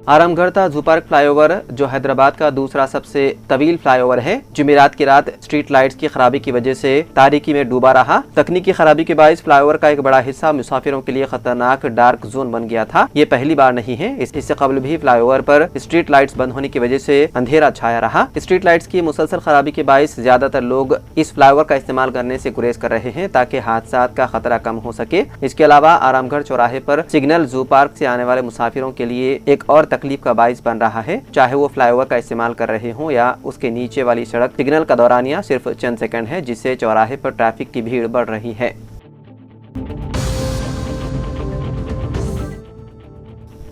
Aramghar zoo park flyover जो हैदराबाद का दूसरा सबसे तवील फ्लाईओवर है, जुमेरात की रात स्ट्रीट लाइट्स की खराबी की वजह से तारीकी में डूबा रहा। तकनीकी खराबी के बायस फ्लाईओवर का एक बड़ा हिस्सा मुसाफिरों के लिए खतरनाक डार्क जोन बन गया था। ये पहली बार नहीं है, इससे कबल भी फ्लाईओवर पर स्ट्रीट लाइट्स बंद होने की वजह से अंधेरा छाया रहा। स्ट्रीट लाइट्स की मुसलसल खराबी के बायस ज्यादातर लोग इस फ्लाईओवर का इस्तेमाल करने से गुरेज कर रहे हैं ताकि हादसा का खतरा कम हो सके। इसके अलावा आरामगढ़ चौराहे पर सिग्नल जू पार्क से आने वाले मुसाफिरों के लिए एक और तकलीफ का बाइस बन रहा है, चाहे वो फ्लाईओवर का इस्तेमाल कर रहे हों या उसके नीचे वाली सड़क। सिग्नल का दौरानिया सिर्फ चंद सेकंड है, जिससे चौराहे पर ट्रैफिक की भीड़ बढ़ रही है।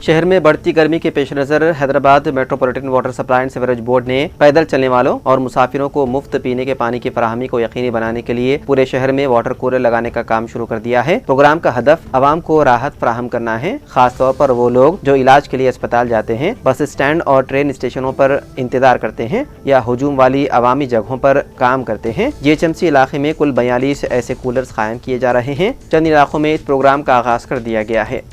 शहर में बढ़ती गर्मी के पेश नजर Hyderabad metropolitan water supply and sewerage board ने पैदल चलने वालों और मुसाफिरों को मुफ्त पीने के पानी की फराहमी को यकीनी बनाने के लिए पूरे शहर में वाटर कूलर लगाने का काम शुरू कर दिया है। प्रोग्राम का हदफ आवाम को राहत फराहम करना है, खास तौर पर वो लोग जो इलाज के लिए अस्पताल जाते हैं, बस स्टैंड और ट्रेन स्टेशनों पर इंतजार करते हैं या हुजूम वाली अवामी जगहों पर काम करते हैं। जीएचएमसी इलाके में कुल 42 ऐसे कूलर्स कायम किए जा रहे हैं। चंद इलाकों में इस प्रोग्राम का आगाज कर दिया गया है।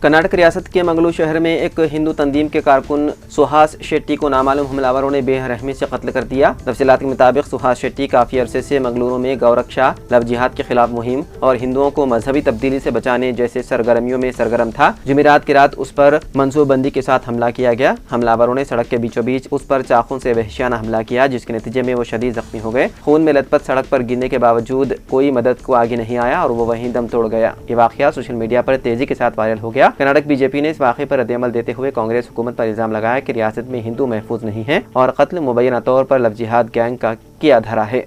कर्नाटक रियासत के मंगलू शहर में एक हिंदू तंजीम के कारकुन सुहास शेट्टी को नामालूम हमलावरों ने बेरहमी से कत्ल कर दिया। तफसीलात के मुताबिक सुहास शेट्टी काफी अरसे से मंगलुरु में गौरक्षा, लव जिहाद के खिलाफ मुहिम और हिंदुओं को मजहबी तब्दीली से बचाने जैसे सरगर्मियों में सरगर्म था। जुमेरात की रात उस पर मनसूबबंदी के साथ हमला किया गया। हमलावरों ने सड़क के बीचों बीच उस पर चाकू से वहशियाना हमला किया, जिसके नतीजे में वो शदीद जख्मी हो गए। खून में लथपथ सड़क पर गिरने के बावजूद कोई मदद को आगे नहीं आया और वो वहीं दम तोड़ गया। ये वाकया सोशल मीडिया पर तेजी के साथ वायरल हो गया। कर्नाटक बीजेपी ने इस वाक़े पर रद्द-ए-अमल देते हुए कांग्रेस हुकूमत पर इल्जाम लगाया कि रियासत में हिंदू महफूज नहीं है और कत्ल मुबैना तौर पर लव जिहाद गैंग का किया धरा है।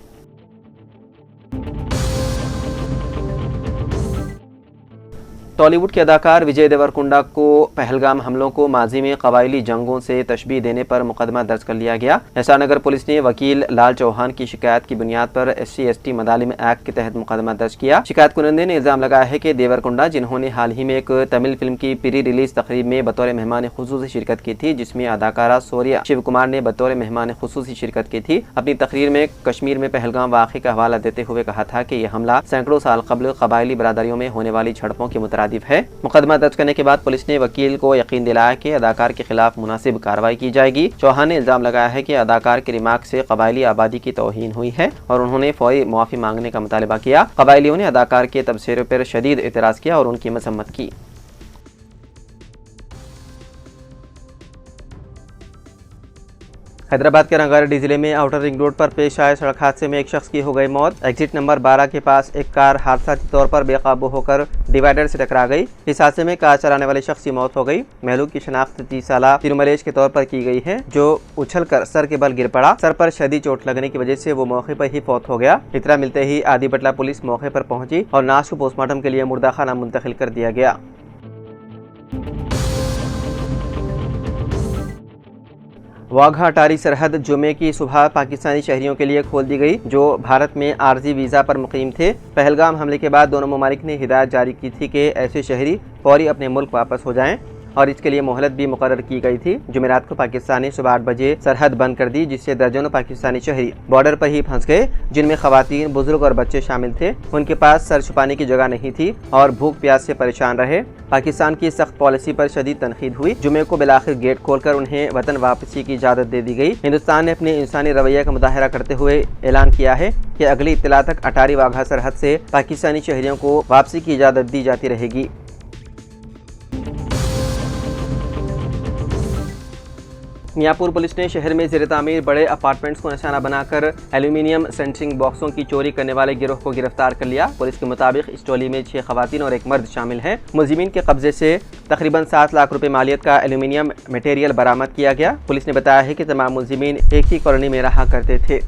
टॉलीवुड के अदाकार विजय देवरकोंडा को पहलगाम हमलों को माजी में कबायली जंगों से तशबीह देने पर मुकदमा दर्ज कर लिया गया। एहसानगर पुलिस ने वकील लाल चौहान की शिकायत की बुनियाद पर SC/ST मदालिम एक्ट के तहत मुकदमा दर्ज किया। शिकायत कुनंदे ने इल्जाम लगाया है कि देवरकोंडा, जिन्होंने हाल ही में एक तमिल फिल्म की प्री रिलीज तकरीब में बतौर मेहमान खुसूसी शिरकत की थी, जिसमें अदाकारा शौर्या शिव कुमार ने बतौर मेहमान खुसूसी शिरकत की थी, अपनी तकरीर में कश्मीर में पहलगाम वाक़े का हवाला देते हुए कहा था कि यह हमला सैकड़ों साल कबल कबायली बरादरियों में होने वाली झड़पों की है। मुकदमा दर्ज करने के बाद पुलिस ने वकील को यकीन दिलाया कि अदाकार के खिलाफ मुनासिब कार्रवाई की जाएगी। चौहान ने इल्जाम लगाया है कि अदाकार के रिमार्क से कबायली आबादी की तौहीन हुई है और उन्होंने फौरी मुआफी मांगने का मुतालबा किया। कबायलियों ने अदाकार के तबसरे पर शदीद एतराज किया और उनकी मजम्मत की। हैदराबाद के रंगारेड्डी जिले में आउटर रिंग रोड पर पेश आए सड़क हादसे में एक शख्स की हो गई मौत। एग्जिट नंबर 12 के पास एक कार हादसाती तौर पर बेकाबू होकर डिवाइडर से टकरा गई। इस हादसे में कार चलाने वाले शख्स की मौत हो गई। महलूक की शनाख्त 30 साला तिरुमलेश के तौर पर की गई है, जो उछलकर सर के बल गिर पड़ा। सर पर शदीद चोट लगने की वजह से वो मौके पर ही फौत हो गया। इतला मिलते ही आदि बटला पुलिस मौके पर पहुंची और नाश को पोस्टमार्टम के लिए मुर्दा खाना मुंतकिल कर दिया गया। वाघा अटारी सरहद जुमे की सुबह पाकिस्तानी शहरियों के लिए खोल दी गई, जो भारत में आर्जी वीज़ा पर मुकीम थे। पहलगाम हमले के बाद दोनों ममालिक ने हिदायत जारी की थी कि ऐसे शहरी फौरी अपने मुल्क वापस हो जाएं और इसके लिए मोहलत भी मुकर्रर की गई थी। जुमेरात को पाकिस्तानी सुबह 8 बजे सरहद बंद कर दी, जिससे दर्जनों पाकिस्तानी शहरी बॉर्डर पर ही फंस गए, जिनमें खवातीन, बुजुर्ग और बच्चे शामिल थे। उनके पास सर छुपाने की जगह नहीं थी और भूख प्यास से परेशान रहे। पाकिस्तान की सख्त पॉलिसी पर शदीद तनकीद हुई। जुमे को बिलाखिर गेट खोलकर उन्हें वतन वापसी की इजाज़त दे दी गई। हिंदुस्तान ने अपने इंसानी रवैये का मुजाहरा करते हुए ऐलान किया है कि अगली इत्तला तक अटारी वाघा सरहद से पाकिस्तानी शहरियों को वापसी की इजाज़त दी जाती रहेगी। मियाँपुर पुलिस ने शहर में ज़ेर तामीर बड़े अपार्टमेंट्स को निशाना बनाकर एल्यूमिनियम सेंटरिंग बॉक्सों की चोरी करने वाले गिरोह को गिरफ्तार कर लिया। पुलिस के मुताबिक इस टोली में 6 खवातीन और एक मर्द शामिल हैं। मुलजिमीन के कब्जे से तकरीबन 7 लाख रुपए मालियत का एल्यूमिनियम मटेरियल बरामद किया गया। पुलिस ने बताया है कि तमाम मुलजिमीन एक ही कॉलोनी में रहा करते थे।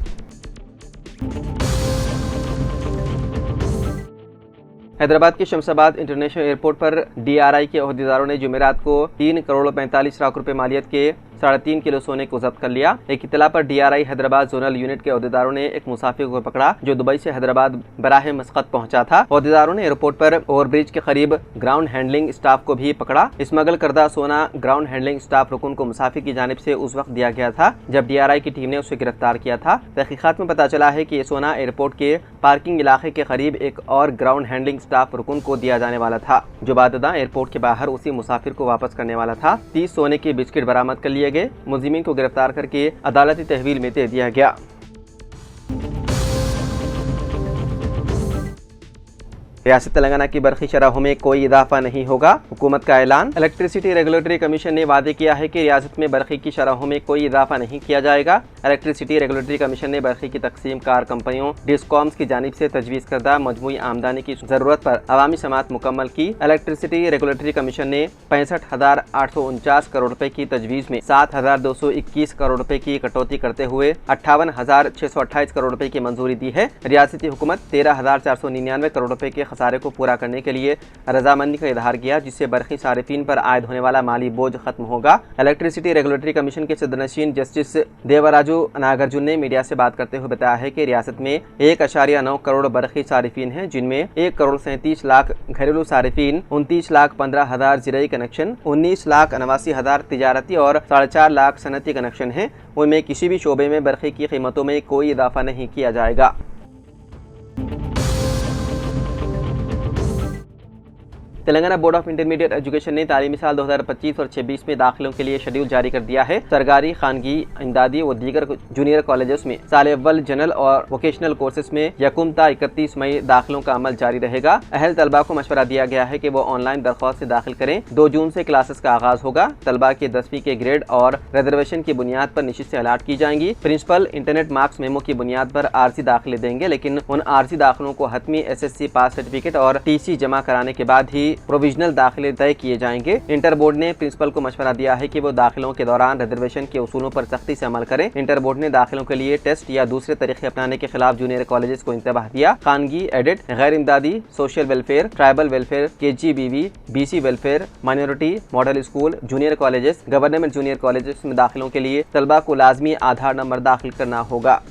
हैदराबाद के शमशाबाद इंटरनेशनल एयरपोर्ट पर DRI के अहदेदारों ने जुमेरात को 3 करोड़ 45 लाख रुपए मालियत के 3.5 किलो सोने को जब्त कर लिया। एक इतला पर DRI हैदराबाद जोनल यूनिट के अहदेदारों ने एक मुसाफिर को पकड़ा जो दुबई से हैदराबाद बराह मस्कत पहुंचा था। अहदेदारों ने एयरपोर्ट पर ओवरब्रिज के करीब ग्राउंड हैंडलिंग स्टाफ को भी पकड़ा। स्मगल करदा सोना ग्राउंड हैंडलिंग स्टाफ रुकन को मुसाफिर की जानिब से उस वक्त दिया गया था जब DRI की टीम ने उसे गिरफ्तार किया था। तहकीकात में पता चला है कि ये सोना एयरपोर्ट के पार्किंग इलाके के करीब एक और ग्राउंड हैंडलिंग स्टाफ रुकन को दिया जाने वाला था जो बाददा एयरपोर्ट के बाहर उसी मुसाफिर को वापस करने वाला था। 30 सोने के बिस्किट बरामद कर लिए गए। मुलजिमीन को गिरफ्तार करके अदालती तहवील में दे दिया गया। रियासत तेलंगाना की बरखी शरहों में कोई इजाफा नहीं होगा, हुकूमत का ऐलान। इलेक्ट्रिसिटी रेगुलेटरी कमीशन ने वादे किया है कि रियासत में बरखी की शरहों में कोई इजाफा नहीं किया जाएगा। इलेक्ट्रिसिटी रेगुलेटरी कमीशन ने बरखी की तकसीम कार कंपनियों डिस्कॉम्स की जानिब से तजवीज़ करदा मजमूई आमदनी की जरूरत पर अवामी समाअत मुकम्मल की। इलेक्ट्रिसिटी रेगुलेटरी कमीशन ने 65,849 करोड़ रुपए की तजवीज़ में 7,221 करोड़ रुपए की कटौती करते हुए 58,628 करोड़ रुपए की मंजूरी दी है। रियासती हुकूमत 13,499 करोड़ रुपए के खसारे को पूरा करने के लिए रजामंदी का इजहार किया जिससे बरखी सारिफीन पर आयद होने वाला माली बोझ खत्म होगा। इलेक्ट्रिसिटी रेगुलेटरी कमीशन के सदनशीन जस्टिस देवराजू नागार्जुन ने मीडिया से बात करते हुए बताया है कि रियासत में 1.9 करोड़ बरखी सारिफीन हैं जिनमें 1 करोड़ 37 लाख घरेलू सारिफीन, 29 लाख 15,000 ज़िराई कनेक्शन, 19 लाख 89,000 तिजारती और 4.5 लाख सनती कनेक्शन हैं। उनमें किसी भी शोबे में बरखी की कीमतों में कोई इजाफा नहीं किया जाएगा। Telangana board of intermediate education ने तालीमी साल 2025 और 26 में दाखिलों के लिए शेड्यूल जारी कर दिया है। सरकारी, खानगी, इमदादी और दीगर जूनियर कॉलेजेस में साल अव्वल जनरल और वोकेशनल कोर्सेज में 1 ता 31 मई दाखिलों का अमल जारी रहेगा। अहल तलबा को मशवरा दिया गया है कि वो ऑनलाइन दरख्वास्त से दाखिल करें। 2 जून से क्लासेस का आगाज होगा। तलबा के 10वीं के ग्रेड और रिजर्वेशन की बुनियाद पर नशिस्तें अलाट की जाएंगी। प्रिंसिपल इंटरनेट मार्क्स मेमो की बुनियाद पर आरजी दाखिले देंगे, लेकिन उन आरजी दाखिलों को हतमी SSC पास सर्टिफिकेट और TC जमा कराने के बाद ही प्रोविजनल दाखिले तय किए जाएंगे। इंटर बोर्ड ने प्रिंसिपल को मशवरा दिया है कि वो दाखिलों के दौरान रिजर्वेशन के उसूलों पर सख्ती से अमल करें। इंटर बोर्ड ने दाखिलों के लिए टेस्ट या दूसरे तरीके अपनाने के खिलाफ जूनियर कॉलेजेस को इंतबाह दिया। खानगी, एडिट, गैर इमदादी, social welfare, tribal welfare, KGBV, BC welfare, minority, model school, junior colleges, government junior colleges में दाखिलों के लिए तलबा को लाजमी आधार नंबर दाखिल करना होगा।